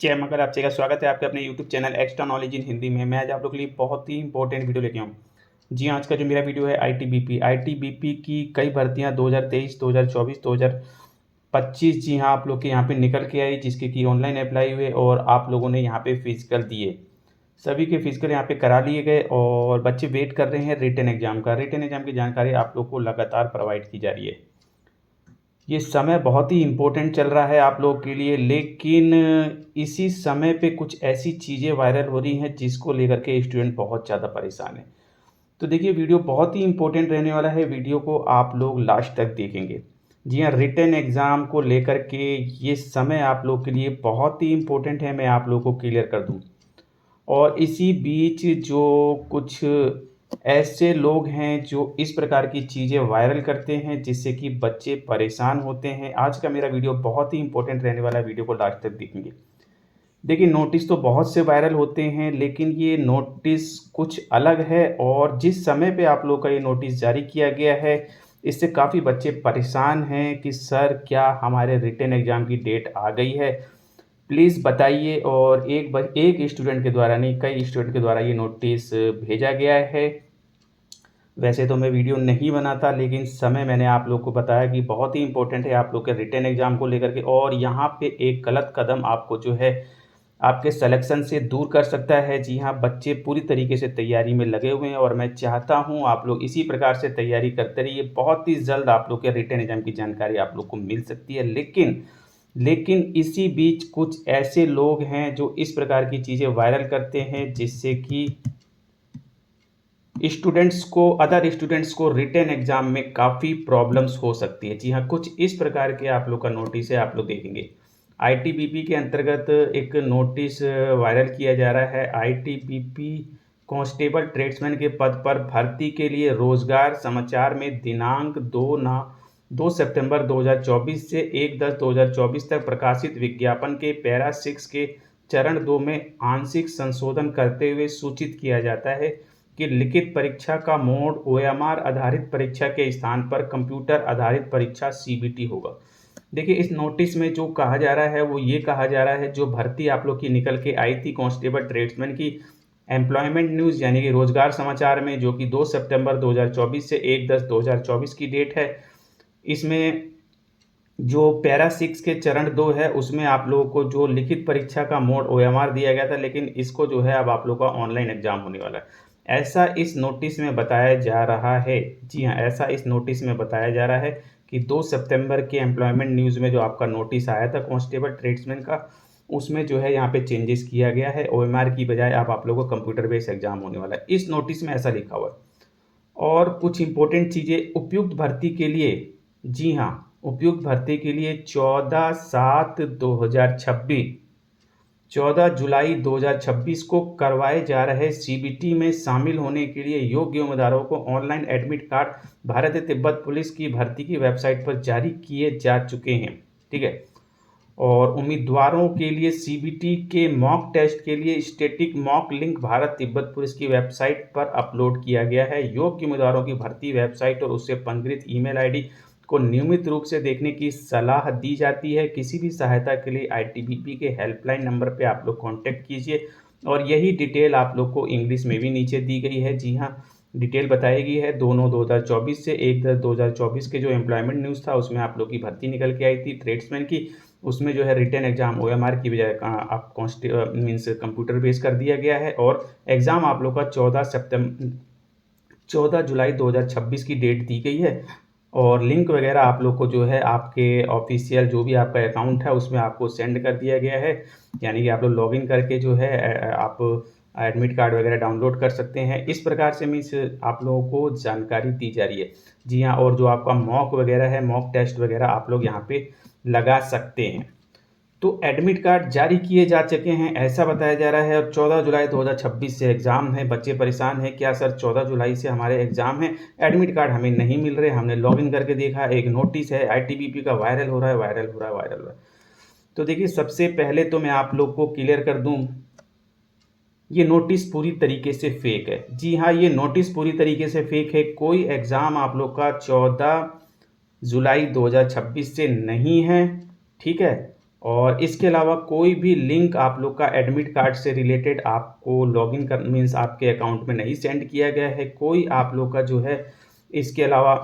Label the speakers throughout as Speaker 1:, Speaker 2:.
Speaker 1: जय मंगल, आप सभी का स्वागत है आपके अपने YouTube channel extra knowledge in Hindi में। मैं आज आप लोग के लिए बहुत ही इंपॉर्टेंट वीडियो लेके आया हूँ। जी हाँ, आज का जो मेरा वीडियो है आईटीबीपी की कई भर्तियाँ 2023, 2024, 2025 जी हाँ, आप लोग के यहाँ पे निकल के आई, जिसके कि ऑनलाइन अप्लाई हुए और आप लोगों ने यहाँ पे फिजिकल दिए। सभी के फिजिकल यहाँ पे करा लिए गए और बच्चे वेट कर रहे हैं रिटन एग्जाम का। रिटन एग्जाम की जानकारी आप लोग को लगातार प्रोवाइड की जा रही है। ये समय बहुत ही इम्पोर्टेंट चल रहा है आप लोगों के लिए, लेकिन इसी समय पे कुछ ऐसी चीज़ें वायरल हो रही हैं जिसको लेकर के स्टूडेंट बहुत ज़्यादा परेशान है। तो देखिए, वीडियो बहुत ही इम्पोर्टेंट रहने वाला है, वीडियो को आप लोग लास्ट तक देखेंगे। जी हाँ, रिटन एग्ज़ाम को लेकर के ये समय आप लोग के लिए बहुत ही इम्पोर्टेंट है, मैं आप लोगों को क्लियर कर दूँ। और इसी बीच जो कुछ ऐसे लोग हैं जो इस प्रकार की चीज़ें वायरल करते हैं जिससे कि बच्चे परेशान होते हैं। आज का मेरा वीडियो बहुत ही इम्पोर्टेंट रहने वाला है, वीडियो को लास्ट तक देखेंगे। देखिए, नोटिस तो बहुत से वायरल होते हैं, लेकिन ये नोटिस कुछ अलग है और जिस समय पे आप लोग का ये नोटिस जारी किया गया है, इससे काफ़ी बच्चे परेशान हैं कि सर क्या हमारे रिटन एग्ज़ाम की डेट आ गई है? प्लीज़ बताइए। और एक स्टूडेंट के द्वारा नहीं, कई स्टूडेंट के द्वारा ये नोटिस भेजा गया है। वैसे तो मैं वीडियो नहीं बनाता, लेकिन समय मैंने आप लोग को बताया कि बहुत ही इम्पोर्टेंट है आप लोग के रिटन एग्ज़ाम को लेकर के, और यहाँ पे एक गलत कदम आपको जो है आपके सिलेक्शन से दूर कर सकता है। जी हाँ, बच्चे पूरी तरीके से तैयारी में लगे हुए हैं और मैं चाहता हूँ आप लोग इसी प्रकार से तैयारी करते रहिए। बहुत ही जल्द आप लोग के रिटन एग्ज़ाम की जानकारी आप लोग को मिल सकती है। लेकिन इसी बीच कुछ ऐसे लोग हैं जो इस प्रकार की चीज़ें वायरल करते हैं जिससे कि अदर स्टूडेंट्स को रिटन एग्ज़ाम में काफ़ी प्रॉब्लम्स हो सकती है। जी हाँ, कुछ इस प्रकार के आप लोग का नोटिस है, आप लोग देखेंगे। आईटीबीपी के अंतर्गत एक नोटिस वायरल किया जा रहा है। आईटीबीपी कांस्टेबल ट्रेड्समैन के पद पर भर्ती के लिए रोजगार समाचार में दिनांक 2 सितंबर 2024 से 1/10/2024 तक प्रकाशित विज्ञापन के पैरा 6 के चरण 2 में आंशिक संशोधन करते हुए सूचित किया जाता है कि लिखित परीक्षा का मोड ओएमआर आधारित परीक्षा के स्थान पर कंप्यूटर आधारित परीक्षा सीबीटी होगा। देखिए, इस नोटिस में जो कहा जा रहा है वो ये कहा जा रहा है, जो भर्ती आप लोग की निकल के आई थी कांस्टेबल ट्रेड्समैन की, एम्प्लॉयमेंट न्यूज़ यानी कि रोजगार समाचार में, जो कि 2 सितंबर 2024 से 1/10/2024 की डेट है, इसमें जो पैरा 6 के चरण 2 है उसमें आप लोगों को जो लिखित परीक्षा का मोड ओएमआर दिया गया था, लेकिन इसको जो है अब आप लोगों का ऑनलाइन एग्जाम होने वाला है। ऐसा इस नोटिस में बताया जा रहा है। जी हाँ, ऐसा इस नोटिस में बताया जा रहा है कि 2 सितंबर के एम्प्लॉयमेंट न्यूज़ में जो आपका नोटिस आया था कांस्टेबल ट्रेड्समैन का, उसमें जो है यहाँ पे चेंजेस किया गया है। ओएमआर की बजाय अब आप लोगों को कंप्यूटर बेस्ड एग्जाम होने वाला है। इस नोटिस में ऐसा लिखा हुआ है। और कुछ इम्पोर्टेंट चीज़ें उपयुक्त भर्ती के लिए, जी हाँ, उपयुक्त भर्ती के लिए 14 जुलाई 2026 को करवाए जा रहे सीबीटी में शामिल होने के लिए योग्य उम्मीदवारों को ऑनलाइन एडमिट कार्ड भारतीय तिब्बत पुलिस की भर्ती की वेबसाइट पर जारी किए जा चुके हैं। ठीक है। और उम्मीदवारों के लिए सीबीटी के मॉक टेस्ट के लिए static mock link Bharat Tibet police की वेबसाइट पर अपलोड किया गया है। योग्य उम्मीदवारों की भर्ती वेबसाइट और उससे पंजीकृत ईमेल आईडी को नियमित रूप से देखने की सलाह दी जाती है। किसी भी सहायता के लिए आईटीबीपी के हेल्पलाइन नंबर पे आप लोग कांटेक्ट कीजिए। और यही डिटेल आप लोग को इंग्लिश में भी नीचे दी गई है। जी हाँ, डिटेल बताई गई है। 2/9/2024 से 1/10/2024 के जो एम्प्लॉयमेंट न्यूज़ था उसमें आप लोग की भर्ती निकल के आई थी ट्रेड्समैन की, उसमें जो है रिटन एग्जाम ओएमआर की बजाय आप मीन्स कंप्यूटर बेस कर दिया गया है। और एग्ज़ाम आप लोग का 14 जुलाई 2026 की डेट दी गई है। और लिंक वगैरह आप लोग को जो है आपके ऑफिशियल जो भी आपका अकाउंट है उसमें आपको सेंड कर दिया गया है। यानी कि आप लोग लॉगिन करके जो है आप एडमिट कार्ड वगैरह डाउनलोड कर सकते हैं। इस प्रकार से मीन्स आप लोगों को जानकारी दी जा रही है। जी हाँ, और जो आपका मॉक वगैरह है, मॉक टेस्ट वगैरह आप लोग यहाँ पे लगा सकते हैं। तो एडमिट कार्ड जारी किए जा चुके हैं ऐसा बताया जा रहा है। और 14 जुलाई 2026 से एग्ज़ाम है। बच्चे परेशान हैं, क्या सर 14 जुलाई से हमारे एग्ज़ाम हैं, एडमिट कार्ड हमें नहीं मिल रहे, हमने लॉगिन करके देखा, एक नोटिस है आईटीबीपी का वायरल हो रहा है, वायरल हो रहा है, वायरल हो रहा है। तो देखिए, सबसे पहले तो मैं आप लोग को क्लियर कर दूं, ये नोटिस पूरी तरीके से फेक है। जी हाँ, ये नोटिस पूरी तरीके से फेक है। कोई एग्ज़ाम आप लोग का 14 जुलाई 2026 से नहीं है। ठीक है। और इसके अलावा कोई भी लिंक आप लोग का एडमिट कार्ड से रिलेटेड आपको लॉगिन कर मीन्स आपके अकाउंट में नहीं सेंड किया गया है। कोई आप लोग का जो है इसके अलावा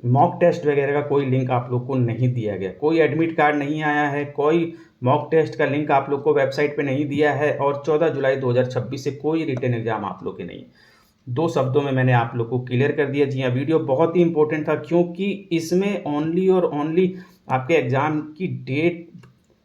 Speaker 1: मॉक टेस्ट वगैरह का कोई लिंक आप लोग को नहीं दिया गया, कोई एडमिट कार्ड नहीं आया है, कोई मॉक टेस्ट का लिंक आप लोग को वेबसाइट पे नहीं दिया है और 14 जुलाई 2026 से कोई रिटन एग्जाम आप लोग के नहीं। 2 शब्दों में मैंने आप लोग को क्लियर कर दिया। जी हाँ, वीडियो बहुत ही इंपॉर्टेंट था क्योंकि इसमें ओनली और ओनली आपके एग्ज़ाम की डेट,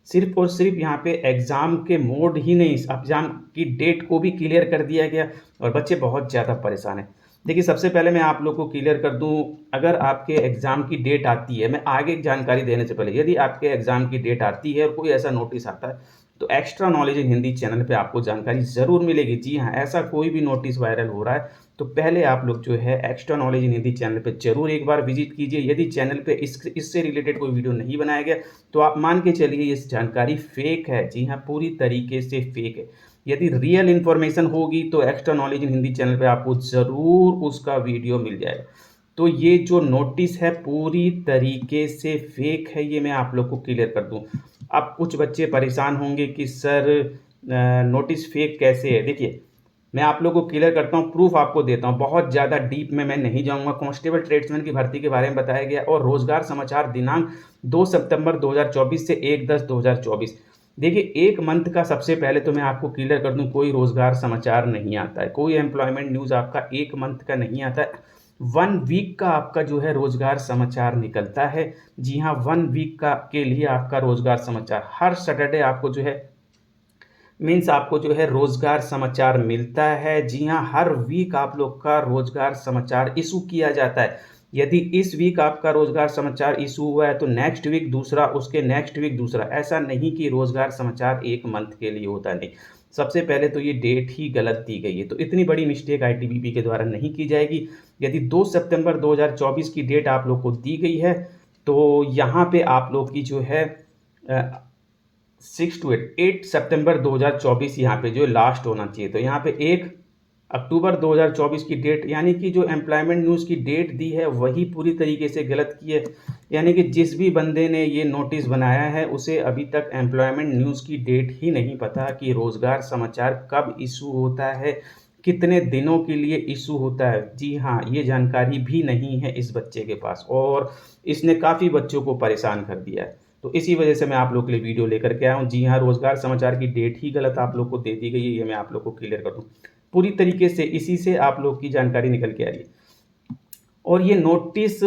Speaker 1: सिर्फ और सिर्फ यहाँ पे एग्ज़ाम के मोड ही नहीं, एग्ज़ाम की डेट को भी क्लियर कर दिया गया और बच्चे बहुत ज़्यादा परेशान हैं। देखिए, सबसे पहले मैं आप लोग को क्लियर कर दूँ, अगर आपके एग्ज़ाम की डेट आती है, मैं आगे जानकारी देने से पहले, यदि आपके एग्ज़ाम की डेट आती है और कोई ऐसा नोटिस आता है, तो extra knowledge in Hindi channel पे आपको जानकारी ज़रूर मिलेगी। जी हाँ, ऐसा कोई भी नोटिस वायरल हो रहा है, तो पहले आप लोग जो है extra knowledge in Hindi channel पे ज़रूर एक बार विजिट कीजिए। यदि चैनल पे इससे रिलेटेड कोई वीडियो नहीं बनाया गया, तो आप मान के चलिए ये जानकारी फेक है। जी हाँ, पूरी तरीके से फेक है। यदि रियल इन्फॉर्मेशन होगी तो extra knowledge in Hindi channel पे आपको ज़रूर उसका वीडियो मिल जाएगा। तो ये जो नोटिस है पूरी तरीके से फेक है, ये मैं आप लोग को क्लियर कर दूं। अब कुछ बच्चे परेशान होंगे कि सर नोटिस फेक कैसे है। देखिए, मैं आप लोग को क्लियर करता हूँ, प्रूफ आपको देता हूँ, बहुत ज़्यादा डीप में मैं नहीं जाऊँगा। कांस्टेबल ट्रेड्समैन की भर्ती के बारे में बताया गया और रोजगार समाचार दिनांक 2 सितंबर 2024 से 1/10/2024। देखिए, एक मंथ का सबसे पहले तो मैं आपको क्लियर कर दूं, कोई रोजगार समाचार नहीं आता है, कोई एम्प्लॉयमेंट न्यूज़ आपका एक मंथ का नहीं आता है। 1 वीक का आपका जो है रोजगार समाचार निकलता है। जी हाँ, 1 वीक का के लिए आपका रोजगार समाचार हर सैटरडे आपको जो है मीन्स आपको जो है रोजगार समाचार मिलता है। जी हाँ, हर वीक आप लोग का रोजगार समाचार इशू किया जाता है। यदि इस वीक आपका रोजगार समाचार इशू हुआ है तो नेक्स्ट वीक दूसरा, उसके नेक्स्ट वीक दूसरा। ऐसा नहीं कि रोजगार समाचार एक मंथ के लिए होता नहीं। सबसे पहले तो ये डेट ही गलत दी गई है, तो इतनी बड़ी मिस्टेक आईटीबीपी के द्वारा नहीं की जाएगी। यदि 2 सितंबर 2024 की डेट आप लोग को दी गई है तो यहाँ पे आप लोग की जो है 6 to 8 सितंबर 2024 यहाँ पे जो लास्ट होना चाहिए। तो यहाँ पे 1 अक्टूबर 2024 की डेट, यानी कि जो एम्प्लॉयमेंट न्यूज़ की डेट दी है वही पूरी तरीके से गलत की है। यानी कि जिस भी बंदे ने ये नोटिस बनाया है उसे अभी तक एम्प्लॉयमेंट न्यूज़ की डेट ही नहीं पता कि रोज़गार समाचार कब इशू होता है, कितने दिनों के लिए इशू होता है। जी हाँ, ये जानकारी भी नहीं है इस बच्चे के पास और इसने काफ़ी बच्चों को परेशान कर दिया है। तो इसी वजह से मैं आप लोग के लिए वीडियो लेकर के आया हूँ। जी हाँ, रोज़गार समाचार की डेट ही गलत आप लोग को दे दी गई है, ये मैं आप लोग को क्लियर कर दूँ। पूरी तरीके से इसी से आप लोग की जानकारी निकल के आ रही है। और ये नोटिस,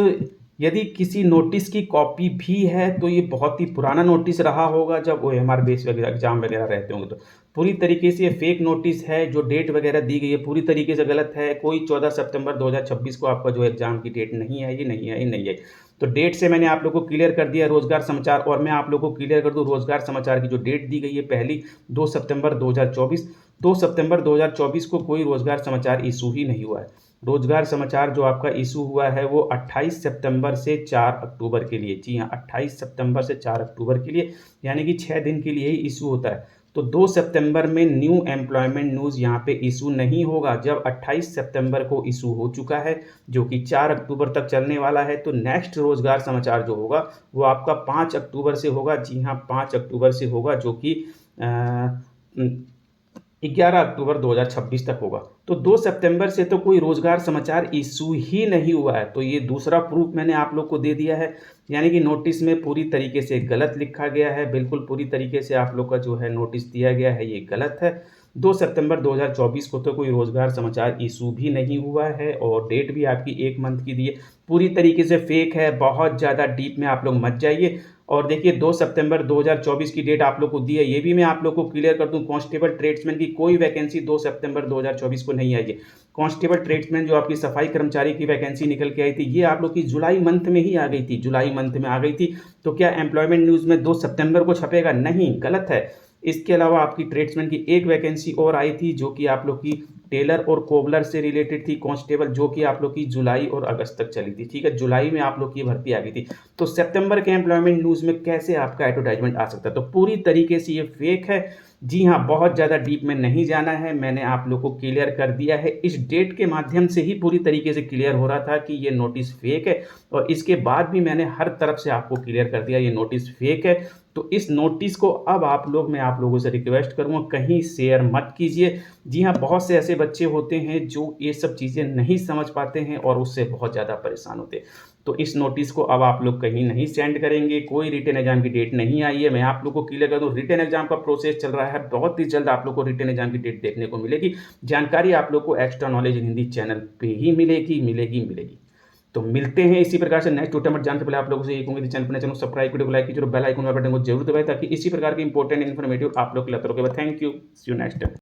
Speaker 1: यदि किसी नोटिस की कॉपी भी है तो ये बहुत ही पुराना नोटिस रहा होगा, जब ओएमआर बेस वगैरह एग्जाम वगैरह रहते होंगे। तो पूरी तरीके से ये फेक नोटिस है। जो डेट वगैरह दी गई है पूरी तरीके से गलत है। कोई 14 सितंबर 2026 को आपका जो एग्जाम की डेट नहीं आई, नहीं आई, नहीं आई। तो डेट से मैंने आप लोग को क्लियर कर दिया रोजगार समाचार। और मैं आप लोग को क्लियर कर दूं, रोजगार समाचार की जो डेट दी गई है पहली 2 सितंबर 2024, 2 सितंबर 2024 को कोई रोजगार समाचार इशू ही नहीं हुआ है। रोजगार समाचार जो आपका इशू हुआ है वो 28 सितंबर से 4 अक्टूबर के लिए। जी हाँ, 28 सितंबर से 4 अक्टूबर के लिए, यानी कि 6 दिन के लिए ही इशू होता है। तो 2 सितंबर में न्यू एम्प्लॉयमेंट न्यूज़ यहाँ पे इशू नहीं होगा। जब 28 सितंबर को इशू हो चुका है जो कि 4 अक्टूबर तक चलने वाला है, तो नेक्स्ट रोजगार समाचार जो होगा वो आपका 5 अक्टूबर से होगा। जी हाँ, 5 अक्टूबर से होगा, जो कि 11 अक्टूबर 2026 तक होगा। तो 2 सितंबर से तो कोई रोजगार समाचार इशू ही नहीं हुआ है। तो ये दूसरा प्रूफ मैंने आप लोग को दे दिया है। यानी कि नोटिस में पूरी तरीके से गलत लिखा गया है, बिल्कुल पूरी तरीके से आप लोग का जो है नोटिस दिया गया है ये गलत है। 2 सितंबर 2024 को तो कोई रोजगार समाचार इशू भी नहीं हुआ है और डेट भी आपकी एक मंथ की दी है। पूरी तरीके से फेक है, बहुत ज़्यादा डीप में आप लोग मत जाइए। और देखिए, 2 सितंबर 2024 की डेट आप लोग को दी है, ये भी मैं आप लोग को क्लियर कर दूं, कांस्टेबल ट्रेड्समैन की कोई वैकेंसी 2 सितंबर 2024 को नहीं आई है। कांस्टेबल ट्रेड्समैन जो आपकी सफाई कर्मचारी की वैकेंसी निकल के आई थी, ये आप लोग की जुलाई मंथ में ही आ गई थी, जुलाई मंथ में आ गई थी। तो क्या एम्प्लॉयमेंट न्यूज़ में 2 सितंबर को छपेगा? नहीं, गलत है। इसके अलावा आपकी ट्रेड्समैन की एक वैकेंसी और आई थी जो कि आप लोग की टेलर और कोबलर से रिलेटेड थी, कांस्टेबल, जो कि आप लोग की जुलाई और अगस्त तक चली थी। ठीक है, जुलाई में आप लोग की भर्ती आ गई थी। तो सितंबर के एम्प्लॉयमेंट न्यूज़ में कैसे आपका एडवर्टाइजमेंट आ सकता है? तो पूरी तरीके से ये फेक है। जी हाँ, बहुत ज़्यादा डीप में नहीं जाना है, मैंने आप लोग को क्लियर कर दिया है। इस डेट के माध्यम से ही पूरी तरीके से क्लियर हो रहा था कि ये नोटिस फेक है और इसके बाद भी मैंने हर तरफ से आपको क्लियर कर दिया ये नोटिस फेक है। तो इस नोटिस को अब मैं आप लोगों से रिक्वेस्ट करूँगा कहीं शेयर मत कीजिए। जी हाँ, बहुत से ऐसे बच्चे होते हैं जो ये सब चीज़ें नहीं समझ पाते हैं और उससे बहुत ज़्यादा परेशान होते हैं। तो इस नोटिस को अब आप लोग कहीं नहीं सेंड करेंगे, कोई रिटन एग्ज़ाम की डेट नहीं आई है। मैं आप लोग को क्लियर कर दूँ, रिटन एग्ज़ाम का प्रोसेस चल रहा है, बहुत ही जल्द आप लोग को रिटन एग्ज़ाम की डेट देखने को मिलेगी। जानकारी आप लोग को extra knowledge in Hindi channel पे ही मिलेगी। तो मिलते हैं इसी प्रकार से नेक्स्ट टोटम जानने से पहले आप लोगों से यही कहूँगा कि चैनल को सब्सक्राइब, वीडियो को लाइक कीजिए और बेल आइकन वाले बटन को जरूर दबाएं ताकि इसी प्रकार के इंपॉर्टेंट इन्फॉर्मेटिव आप लोग के लिए आता रहे। Thank you, see you next time.